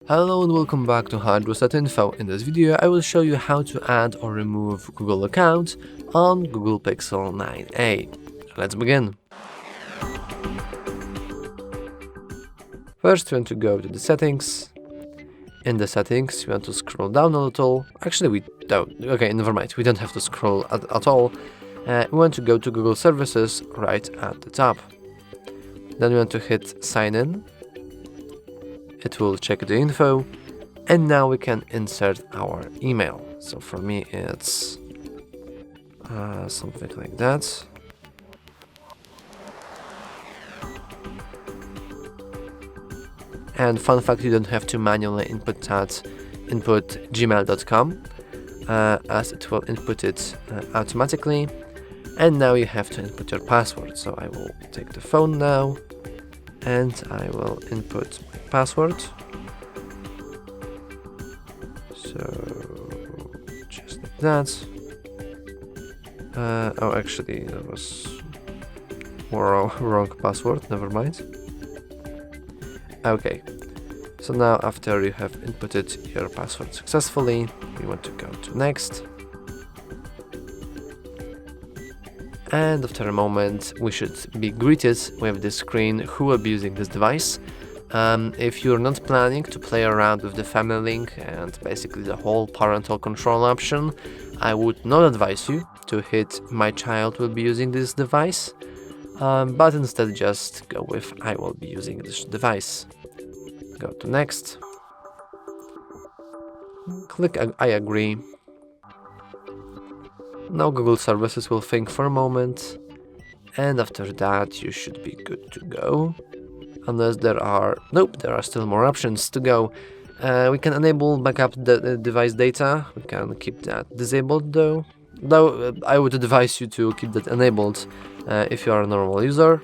Hello and welcome back to HardReset.Info. In this video I will show you how to add or remove Google account on Google Pixel 9a. Let's begin. First we want to go to the settings. In the settings we want to scroll down a little. Actually we don't. Okay, never mind. We don't have to scroll at all. We want to go to Google Services right at the top. Then we want to hit sign in. It will check the info, and now we can insert our email. So for me it's something like that. And fun fact, you don't have to manually input gmail.com as it will input it automatically. And now you have to input your password. So I will take the phone now and I will input my password. So just like that. Oh, actually that was wrong password, never mind. Okay, so now after you have inputted your password successfully, we want to go to next. And after a moment we should be greeted with the screen who will be using this device. If you're not planning to play around with the family link and basically the whole parental control option, I would not advise you to hit my child will be using this device, but instead just go with I will be using this device. Go to next. Click I agree. Now Google Services will think for a moment, and after that you should be good to go. Unless there are still more options to go. We can enable backup device data. We can keep that disabled though. I would advise you to keep that enabled if you are a normal user.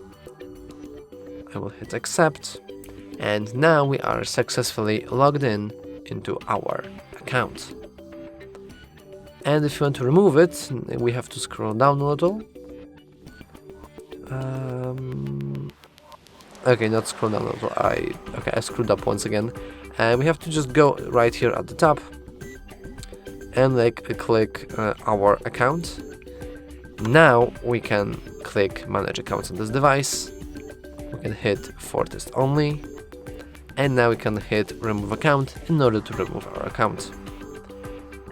I will hit accept, and now we are successfully logged into our account. And if you want to remove it, we have to scroll down a little. Okay, not scroll down a little. I screwed up once again. We have to just go right here at the top and click our account. Now we can click manage accounts on this device. We can hit for test only, and now we can hit remove account in order to remove our account.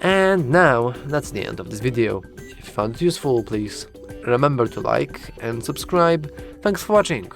And now that's the end of this video. If you found it useful, please remember to like and subscribe. Thanks for watching.